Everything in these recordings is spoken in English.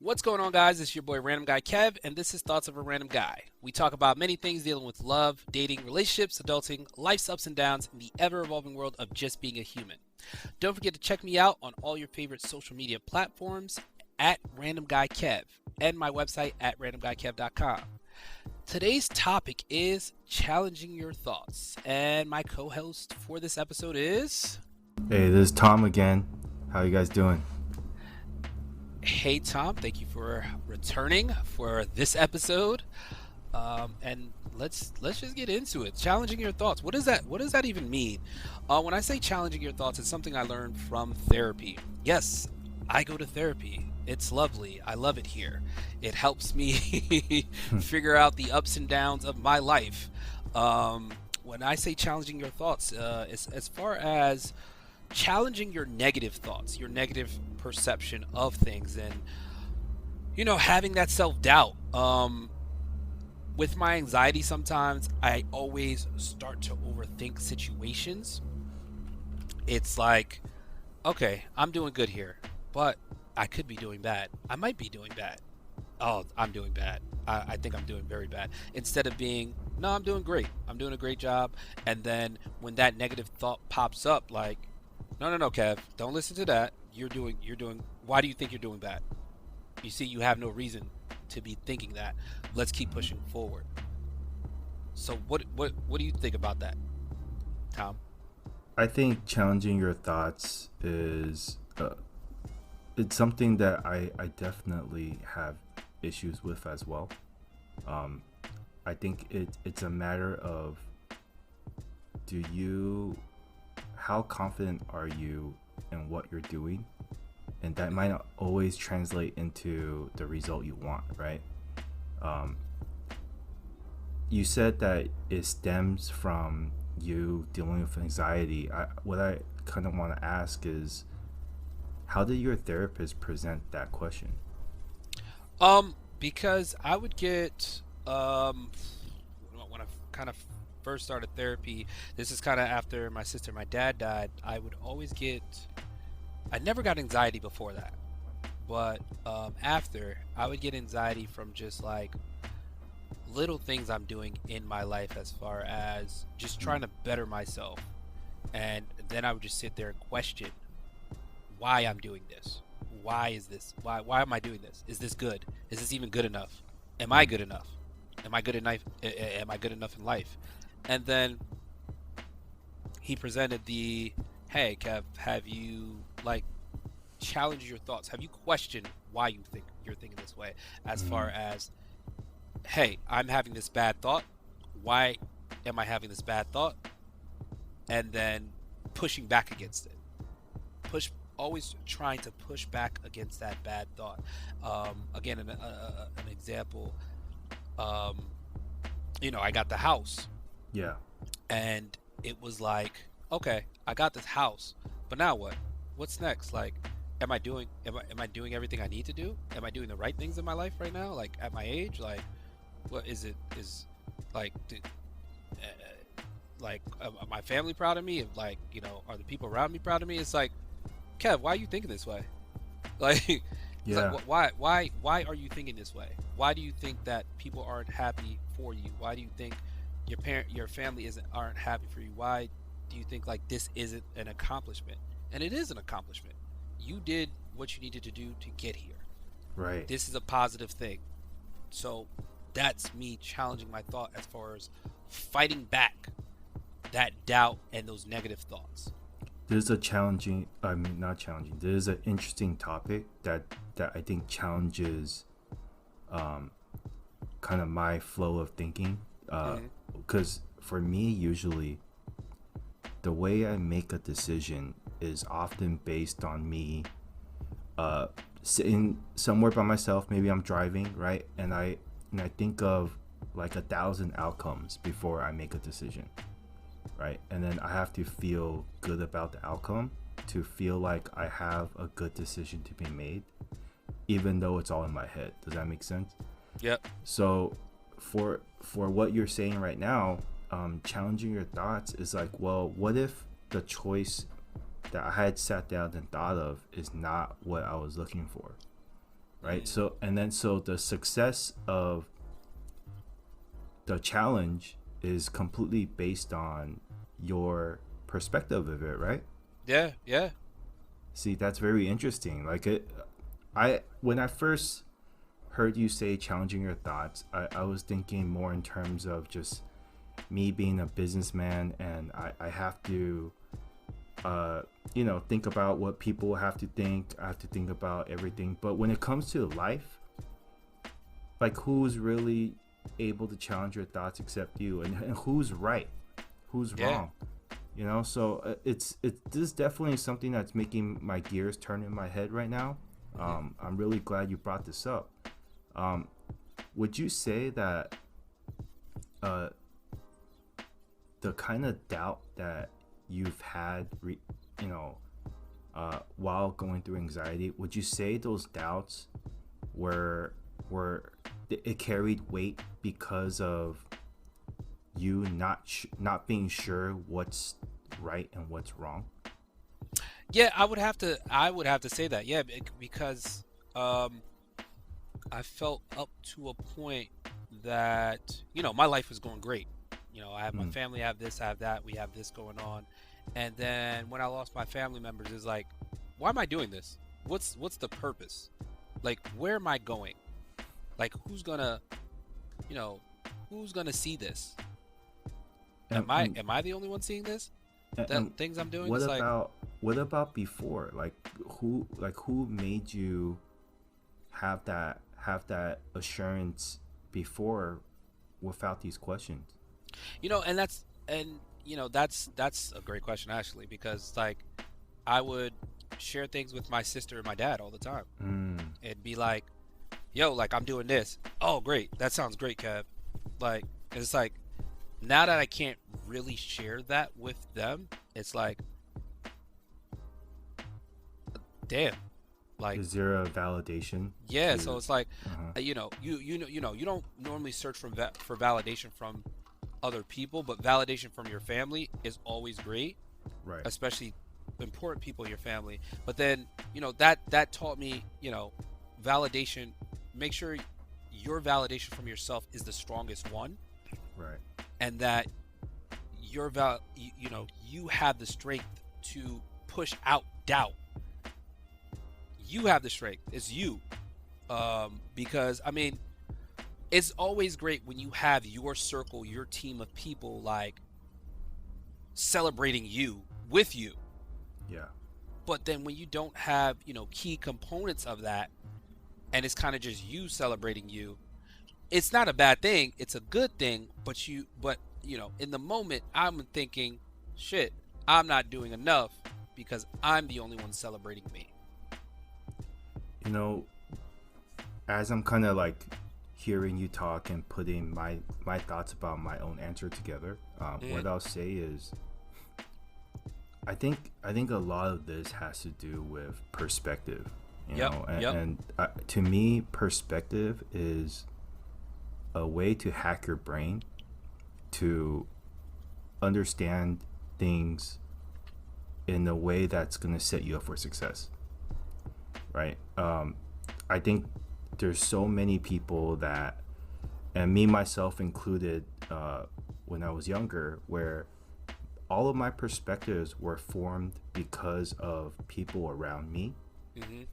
What's going on, guys? It's your boy Random Guy Kev, and this is Thoughts of a Random Guy. We talk about many things dealing with love, dating, relationships, adulting, life's ups and downs, and the ever evolving world of just being a human. Don't forget to check me out on all your favorite social media platforms at Random Guy Kev and my website at randomguykev.com. Today's topic is challenging your thoughts, and my co host for this episode is. Hey, this is Tom again. How you guys doing? Hey Tom, thank you for returning for this episode. And let's just get into it. Challenging your thoughts. What does that even mean? When I say challenging your thoughts, it's something I learned from therapy. Yes, I go to therapy. It's lovely. I love it here. It helps me figure out the ups and downs of my life. When I say challenging your thoughts, as far as challenging your negative thoughts, your negative perception of things, and having that self-doubt. With my anxiety, sometimes I always start to overthink situations. It's like, okay, I'm doing good here, but I could be doing bad. I might be doing bad. Oh, I'm doing bad. I think I'm doing very bad. Instead of being, no, I'm doing great. I'm doing a great job. And then when that negative thought pops up, like, no, Kev, don't listen to that. You're doing. Why do you think you're doing bad? You see, you have no reason to be thinking that. Let's keep pushing forward. So, what do you think about that, Tom? I think challenging your thoughts is it's something that I definitely have issues with as well. I think it's a matter of how confident are you in what you're doing, and that might not always translate into the result you want, right? You said that it stems from you dealing with anxiety. What I kind of want to ask is, how did your therapist present that question? Because I would get when I kind of first started therapy. This is kind of after my sister and my dad died. I never got anxiety before that, but after, I would get anxiety from just like little things I'm doing in my life, as far as just trying to better myself. And then I would just sit there and question why I'm doing this. Why is this? Why am I doing this? Is this good? Is this even good enough? Am I good enough? Am I good enough? Am I good enough in life? And then he presented the, hey Kev, have you like challenged your thoughts? Have you questioned why you're thinking this way? As far as, hey, I'm having this bad thought. Why am I having this bad thought? And then pushing back against it. Always trying to push back against that bad thought. Again, an example. I got the house. Yeah. And it was like, okay, I got this house, but now what? What's next? Like, am I doing everything I need to do? Am I doing the right things in my life right now? Like, at my age, like, what is it? Is like, are my family proud of me? Like, are the people around me proud of me? It's like, Kev, why are you thinking this way? Like, it's Yeah. like, why are you thinking this way? Why do you think that people aren't happy for you? Why do you think your family aren't happy for you? Why do you think like this isn't an accomplishment? And it is an accomplishment. You did what you needed to do to get here. Right. This is a positive thing. So that's me challenging my thought as far as fighting back that doubt and those negative thoughts. This is not challenging. This is an interesting topic that I think challenges kind of my flow of thinking. Because for me, usually, the way I make a decision is often based on me sitting somewhere by myself. Maybe I'm driving, right? And I think of like 1,000 outcomes before I make a decision, right? And then I have to feel good about the outcome to feel like I have a good decision to be made, even though it's all in my head. Does that make sense? Yep. So for what you're saying right now, challenging your thoughts is like, well, what if the choice that I had sat down and thought of is not what I was looking for? right? So and then so the success of the challenge is completely based on your perspective of it, right? Yeah, yeah, See, that's very interesting. Like it, I when I first heard you say challenging your thoughts, I was thinking more in terms of just me being a businessman and I have to think about what people have to think. I have to think about everything. But when it comes to life, like who's really able to challenge your thoughts except you, and who's right, who's yeah. wrong, so it's this is definitely something that's making my gears turn in my head right now. Hmm. I'm really glad you brought this up. um, would you say that uh, the kind of doubt that you've had you know while going through anxiety, would you say those doubts were were it carried weight because of you not being sure what's right and what's wrong? Yeah, I would have to say that. Yeah, because um I felt up to a point that, my life was going great. I have my Mm, family, I have this, I have that, we have this going on. And then when I lost my family members, it's like, why am I doing this? What's the purpose? Like, where am I going? Like, you know, who's gonna see this? and, Am I the only one seeing this? The and things I'm doing? what It's like, about before? Who made you have that assurance before without these questions? and that's a great question actually, because like I would share things with my sister and my dad all the time. Mm, It'd be like, yo, like I'm doing this. Oh, great. That sounds great, Kev. Like, it's like, now that I can't really share that with them, it's like, damn. Like, is there a validation yeah, so to? it's like, Uh-huh, you don't normally search for validation from other people, but validation from your family is always great, right. especially important people in your family. But then, that taught me, validation. Make sure your validation from yourself is the strongest one, Right. and that you have the strength to push out doubt. You have the strength. It's you. Because I mean, it's always great when you have your circle, your team of people like celebrating you with you. Yeah. But then when you don't have, key components of that, and it's kind of just you celebrating you, it's not a bad thing. It's a good thing. But in the moment, I'm thinking, shit, I'm not doing enough because I'm the only one celebrating me. You know, as I'm kind of like hearing you talk and putting my thoughts about my own answer together, Mm-hmm. what I'll say is, I think a lot of this has to do with perspective. Yep. Yep. And to me, perspective is a way to hack your brain to understand things in a way that's going to set you up for success, right? I think there's so many people that, and me myself included, when I was younger, where all of my perspectives were formed because of people around me. Mm-hmm.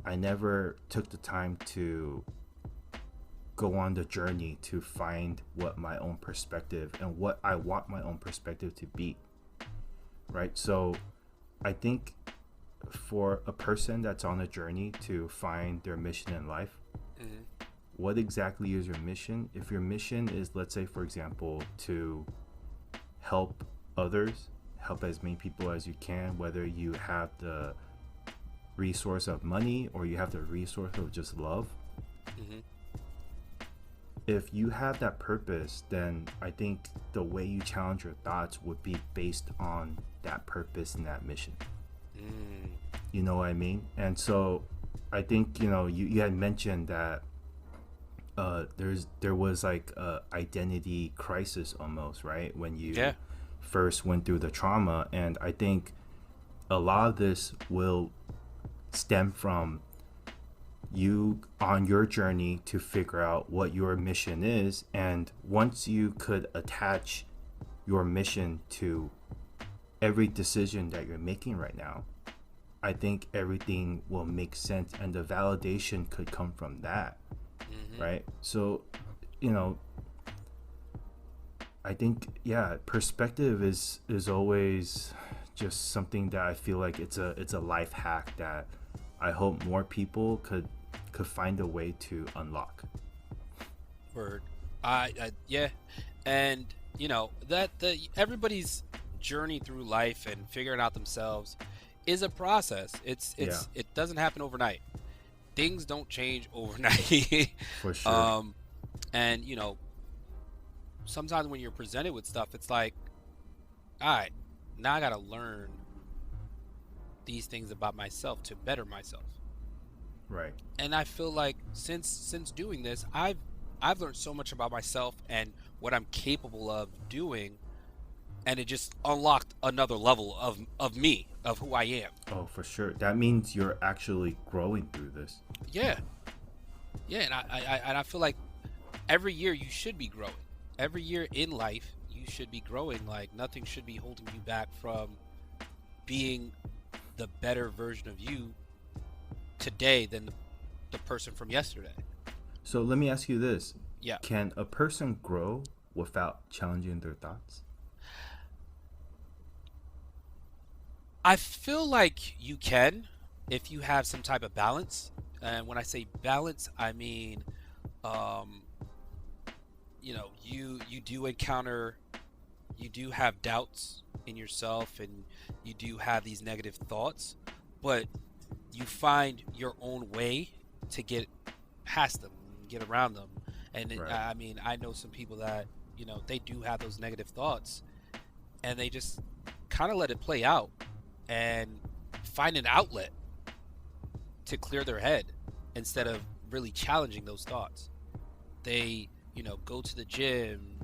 I never took the time to go on the journey to find what my own perspective and what I want my own perspective to be, right? So I think for a person that's on a journey to find their mission in life, Mm-hmm. what exactly is your mission? If your mission is, let's say, for example, to help others, help as many people as you can, whether you have the resource of money or you have the resource of just love, Mm-hmm. if you have that purpose, then I think the way you challenge your thoughts would be based on that purpose and that mission. Mm. You know what I mean? And so I think, you had mentioned that there was like a identity crisis almost, right? When you Yeah. first went through the trauma. And I think a lot of this will stem from you on your journey to figure out what your mission is, and once you could attach your mission to every decision that you're making right now, I think everything will make sense, and the validation could come from that, Hmm. right? So, you know, I think, yeah, perspective is always just something that I feel like it's a life hack that I hope more people could find a way to unlock. Word. Yeah, and that the everybody's journey through life and figuring out themselves is a process. Yeah, It doesn't happen overnight. Things don't change overnight. for sure. um, and sometimes when you're presented with stuff, it's like, all right, now I gotta learn these things about myself to better myself. Right. And I feel like since doing this, I've learned so much about myself and what I'm capable of doing, and it just unlocked another level of me, of who I am. Oh, for sure. That means you're actually growing through this. Yeah, yeah, and I feel like every year you should be growing. Every year in life you should be growing. Like nothing should be holding you back from being the better version of you today than the person from yesterday. So let me ask you this. Yeah. Can a person grow without challenging their thoughts? I feel like you can if you have some type of balance. And when I say balance, I mean, um, you do encounter, you do have doubts in yourself, and you do have these negative thoughts, but you find your own way to get past them, get around them. And Right. I mean, I know some people that they do have those negative thoughts, and they just kind of let it play out and find an outlet to clear their head instead of really challenging those thoughts. They, go to the gym,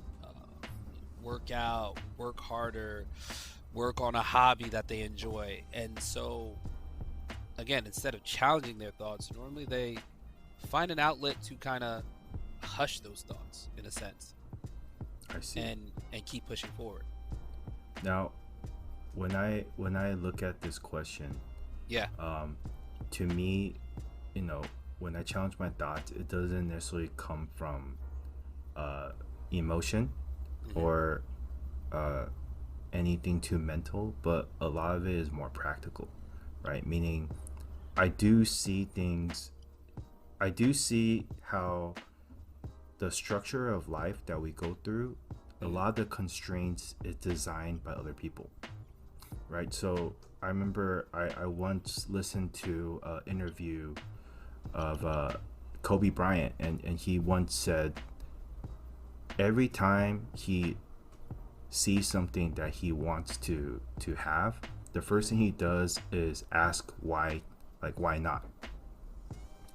work out, work harder, work on a hobby that they enjoy. And so, again, instead of challenging their thoughts, normally they find an outlet to kind of hush those thoughts in a sense, I see. and keep pushing forward. Now, when I look at this question, Yeah. um, to me, you know, when I challenge my thoughts, it doesn't necessarily come from uh, emotion Hmm. or uh, anything too mental, but a lot of it is more practical, right? Meaning, I do see things, I do see how the structure of life that we go through, a Hmm. lot of the constraints is designed by other people, right? So I remember I once listened to an interview of Kobe Bryant, and he once said every time he sees something that he wants to have, the first thing he does is ask why, like why not?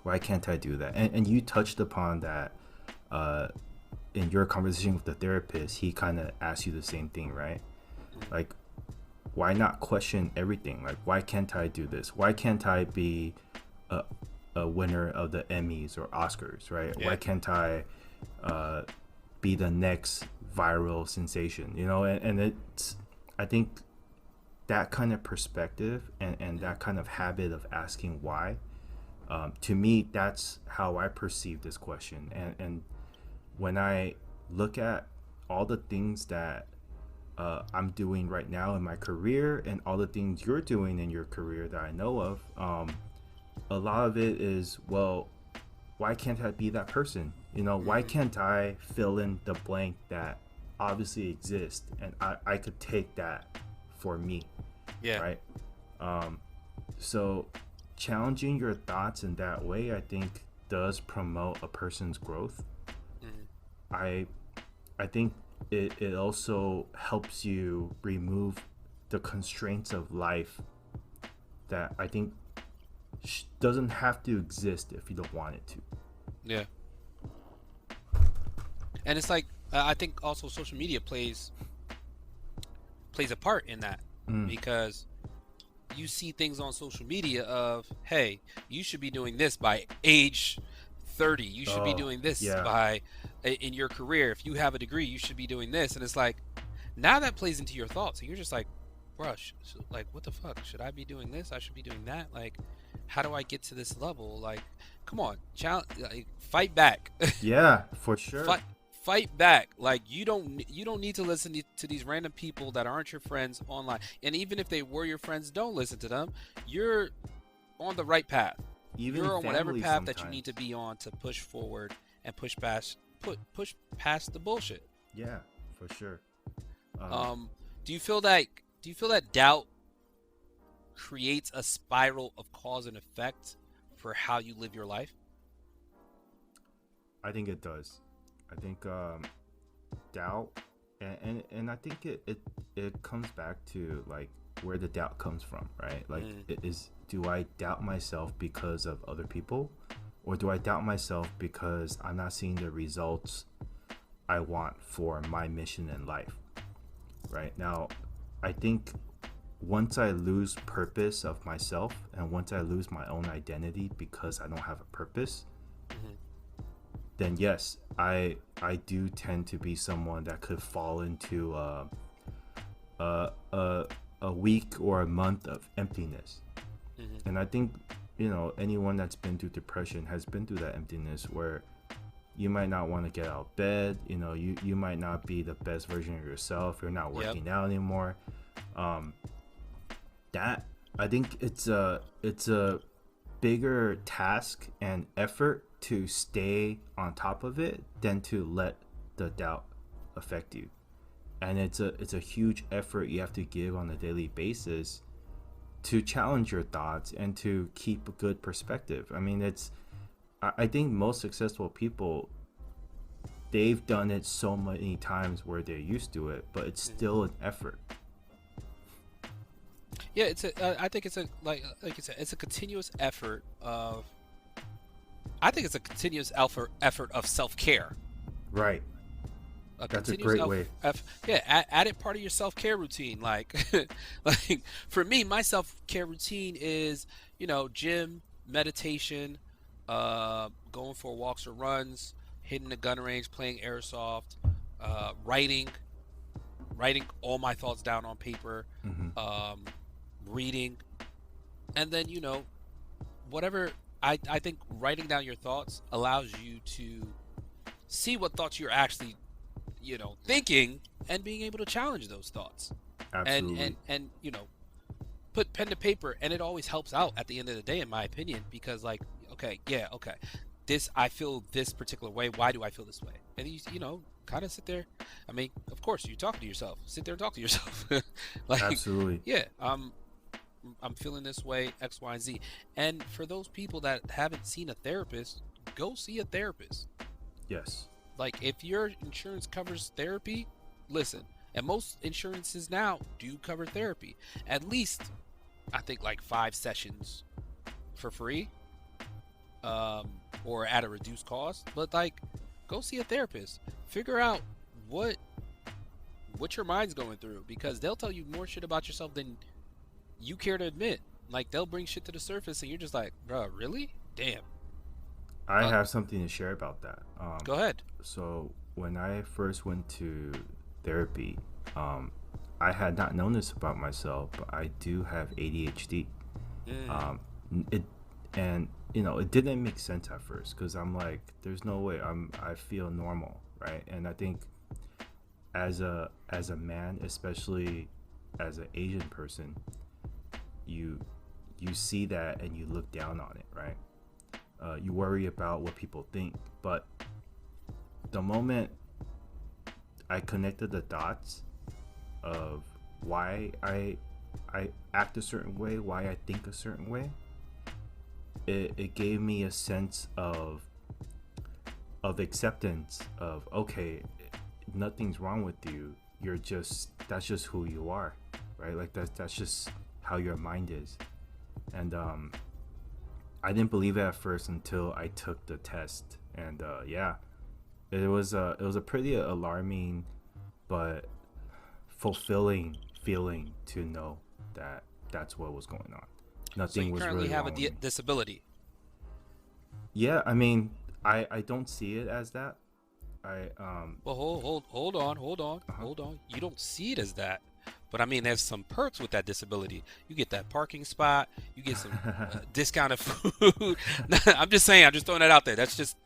Why can't I do that? And you touched upon that uh, in your conversation with the therapist. He kind of asked you the same thing, right? Like, why not question everything? Like, why can't I do this? Why can't I be a, a winner of the Emmys or Oscars, right? Why Yeah. can't I uh, be the next viral sensation? And it's, I think that kind of perspective and that kind of habit of asking why, to me, that's how I perceive this question. And when I look at all the things that I'm doing right now in my career and all the things you're doing in your career that I know of, a lot of it is, well, why can't I be that person? Why Hmm. can't I fill in the blank that obviously exists, and I could take that for me, Yeah. right? Um, so challenging your thoughts in that way, I think, does promote a person's growth. Hmm. I I think it also helps you remove the constraints of life that I think doesn't have to exist if you don't want it to. Yeah. And it's like, I think also social media plays a part in that, Mm, because you see things on social media of, hey, you should be doing this by age 30. You should be Oh, doing this yeah. by in your career. If you have a degree, you should be doing this. And it's like, now that plays into your thoughts, and you're just like, brush, so, like, what the fuck? Should I be doing this? I should be doing that. Like, how do I get to this level? Like, come on, challenge, like, fight back. Yeah, for sure. fight fight back. Like, you don't need to listen to these random people that aren't your friends online. And even if they were your friends, don't listen to them. You're on the right path. Even You're on whatever family path that you need to sometimes. be on to push forward and push past the bullshit. Yeah, for sure. Um, Um, do you feel that doubt creates a spiral of cause and effect for how you live your life? I think it does. I think doubt, and I think it comes back to like where the doubt comes from, right? Like, Mm, it is, do I doubt myself because of other people, or do I doubt myself because I'm not seeing the results I want for my mission in life? Right now, I think once I lose purpose of myself, and once I lose my own identity because I don't have a purpose, mhm. then yes, I do tend to be someone that could fall into a a week or a month of emptiness. Mhm. And I think, anyone that's been through depression has been through that emptiness where you might not want to get out of bed. You might not be the best version of yourself. You're not Yep. working out anymore. um that I think it's a bigger task and effort to stay on top of it than to let the doubt affect you. And it's a huge effort you have to give on a daily basis to challenge your thoughts and to keep a good perspective. I mean, I think most successful people, they've done it so many times where they're used to it, but it's Mhm. still an effort. Yeah, I think it's a like you said, it's a continuous effort of. I think it's a continuous effort of self care. Right. A That's a continuous great way. yeah, add it part of your self care routine. Like, like for me, my self care routine is, gym, meditation, going for walks or runs, hitting the gun range, playing airsoft, writing, all my thoughts down on paper, Hmm. um, reading, and then, whatever. I think writing down your thoughts allows you to see what thoughts you're actually, thinking, and being able to challenge those thoughts, and Absolutely. put pen to paper. And it always helps out at the end of the day, in my opinion, because, like, okay, yeah, okay, this, I feel this particular way. Why do I feel this way? And kind of sit there. I mean, of course, you're talking to yourself. Sit there and talk to yourself. Like, Absolutely. yeah, I'm feeling this way, X, Y, and Z. And for those people that haven't seen a therapist, go see a therapist. Yes. Like, if your insurance covers therapy, listen. And most insurances now do cover therapy. At least, I think, like 5 sessions for free, um, or at a reduced cost. But, like, go see a therapist. Figure out what what your mind's going through, because they'll tell you more shit about yourself than you care to admit. Like, they'll bring shit to the surface, and you're just like, bro, really? Damn. I Uh, have something to share about that. Go ahead. So when I first went to therapy, um, I had not known this about myself, but I do have ADHD. Mm, Um, it and it didn't make sense at first because I'm like, there's no way I feel normal, right? And I think as a man, especially as an Asian person, you you see that and you look down on it, right? You worry about what people think, but the moment I connected the dots of why I act a certain way, why I think a certain way, it gave me a sense of acceptance of, okay, nothing's wrong with you. That's just who you are, right? Like, that's just how your mind is. And I didn't believe it at first until I took the test, and yeah, it was a pretty alarming but fulfilling feeling to know that that's what was going on. So Nothing you was currently really have a wrong with me. disability. Yeah, I mean, I don't see it as that. I Well, uh-huh. hold on. You don't see it as that, but I mean, there's some perks with that disability. You get that parking spot. You get some discounted food. I'm just saying. I'm just throwing that out there. That's just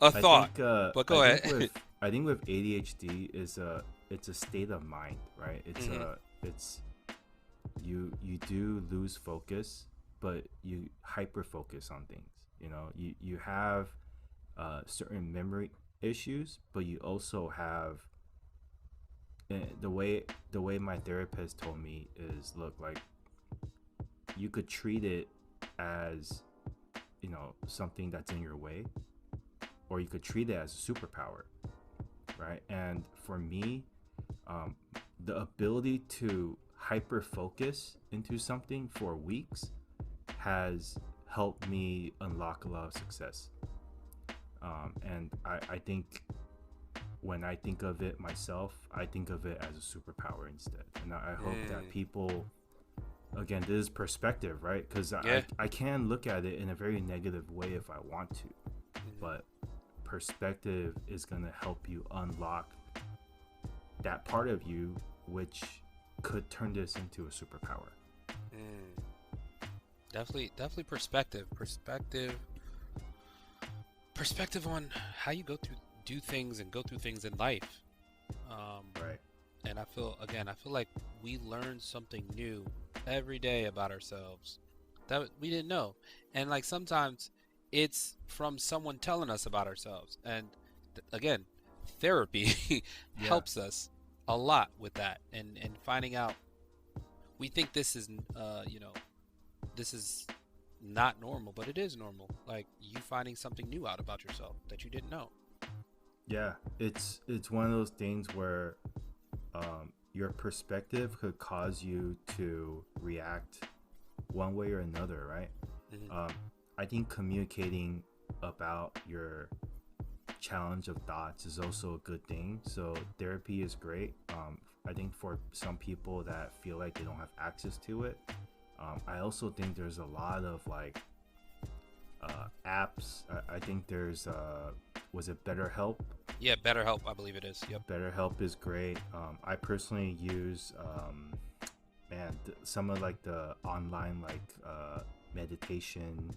a I thought. think But go ahead. I think with ADHD is it's a state of mind, right? Hmm. It's you do lose focus, but you hyper focus on things. You know, you have certain memory issues, but you also have the way my therapist told me is, look, like, you could treat it as, you know, something that's in your way, or you could treat it as a superpower, right? And for me, um, the ability to hyper focus into something for weeks has helped me unlock a lot of success. And I think when I think of it myself, I think of it as a superpower instead. And I hope that Mm, people, again, this is perspective, right? Because yeah. I can look at it in a very negative way if I want to, Hmm. but perspective is going to help you unlock that part of you which could turn this into a superpower. Mm. Definitely perspective on how you go through do things and go through things in life. Um, Right. and I feel like we learn something new every day about ourselves that we didn't know. And like sometimes it's from someone telling us about ourselves. And again, therapy Yeah. helps us a lot with that and finding out we think this is you know, this is not normal, but it is normal. Like you finding something new out about yourself that you didn't know. Yeah. It's one of those things where your perspective could cause you to react one way or another, right? Hmm. Um, I think communicating about your challenge of thoughts is also a good thing. So therapy is great. I think for some people that feel like they don't have access to it, I also think there's a lot of like apps. I think there's was it BetterHelp? Yeah, BetterHelp, I believe it is. Yep. BetterHelp is great. I personally use some of like the online like meditation,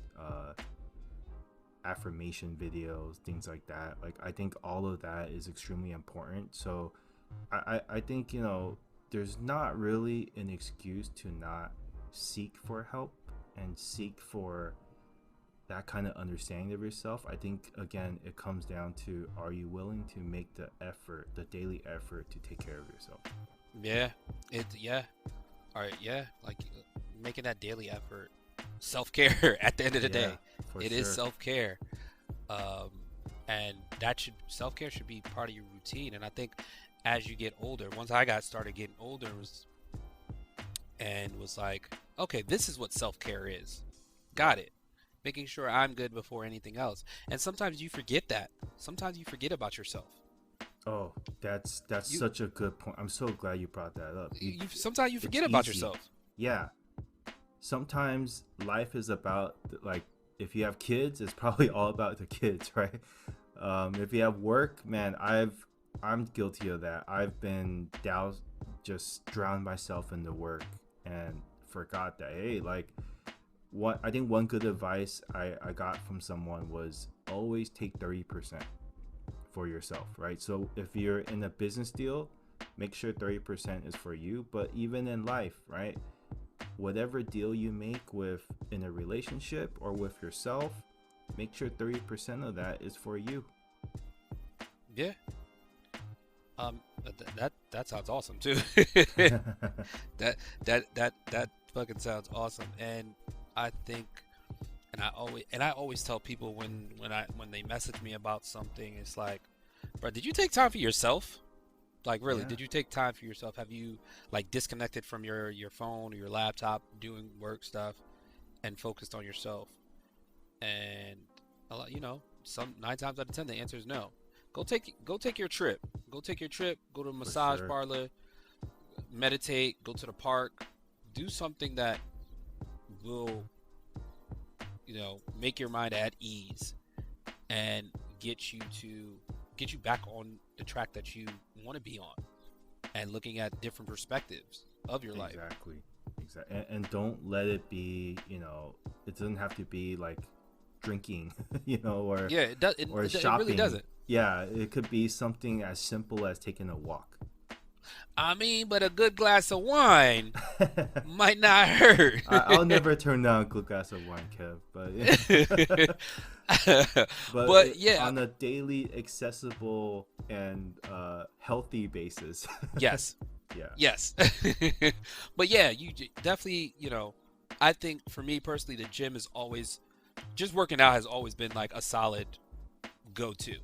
affirmation videos, things like that. Like I think all of that is extremely important. So I think, you know, there's not really an excuse to not seek for help and seek for that kind of understanding of yourself. I think again it comes down to, are you willing to make the effort, the daily effort to take care of yourself? Yeah. Yeah. All right, yeah. Like making that daily effort. Self-care at the end of the Yeah, day. for It is sure. self-care. Um and that should self-care should be part of your routine. And I think as you get older, once I got started getting older was like, okay, this is what self-care is. Got it. Making sure I'm good before anything else. And sometimes you forget that. Sometimes you forget about yourself. Oh, that's You such a good point. I'm so glad you brought that up. you sometimes you It's forget about easy. yourself. Yeah, sometimes life is about, like, if you have kids, it's probably all about the kids, right? If you have work, man, I'm guilty of that. I've been doused, just drowned myself in the work and forgot that, hey, like, what I think one good advice I got from someone was always take 30% for yourself, right? So if you're in a business deal, make sure 30% is for you. But even in life, right? Whatever deal you make with in a relationship or with yourself, make sure 30% of that is for you. Yeah. That sounds awesome too. That fucking sounds awesome. And I think, and I always tell people when they message me about something, it's like, bro, did you take time for yourself? Like really, Yeah, did you take time for yourself? Have you like disconnected from your phone or your laptop doing work stuff and focused on yourself? And a lot, you know, some 9 times out of 10, the answer is no. Go take your trip. Go take your trip. Go to a for massage sure. parlor. Meditate. Go to the park. Do something that will, make your mind at ease and get you back on the track that you want to be on, and looking at different perspectives of your life. Exactly. And don't let it be, it doesn't have to be like drinking, or Yeah, it does. or It shopping. really doesn't. Yeah, it could be something as simple as taking a walk. I mean, but a good glass of wine might not hurt. I'll never turn down a good glass of wine, Kev, but But yeah, on a daily, accessible, and healthy basis. yes, Yeah. yes. But yeah, definitely, I think for me personally, the gym is always, just working out has always been like a solid go-to.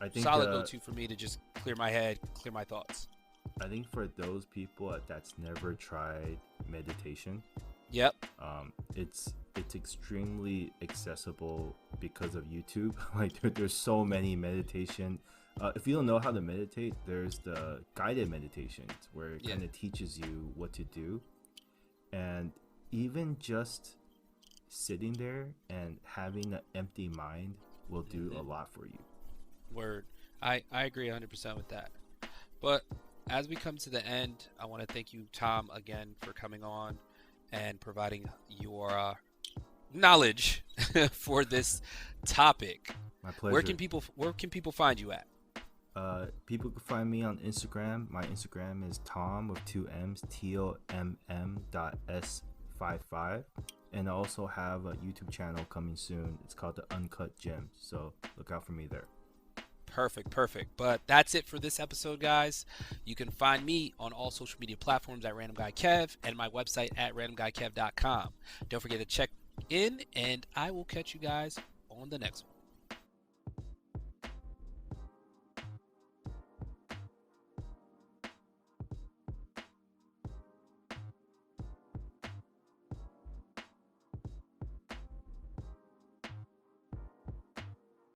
I think Solid go-to for me to just clear my head, clear my thoughts. I think for those people that's never tried meditation, Yep. it's extremely accessible because of YouTube. Like there's so many meditation. If you don't know how to meditate, there's the guided meditations where it kind of teaches you what to do, and even just sitting there and having an empty mind will do a lot for you. Word. I agree 100% with that. But as we come to the end, I want to thank you, Tom, again for coming on and providing your knowledge for this topic. My pleasure. Where can people find you at? People can find me on Instagram. My Instagram is Tom with 2 M's, TOMM.S55. And I also have a YouTube channel coming soon. It's called The Uncut Gems. So look out for me there. Perfect. But that's it for this episode, guys. You can find me on all social media platforms at Random Guy Kev, and my website at randomguykev.com. Don't forget to check in, and I will catch you guys on the next one.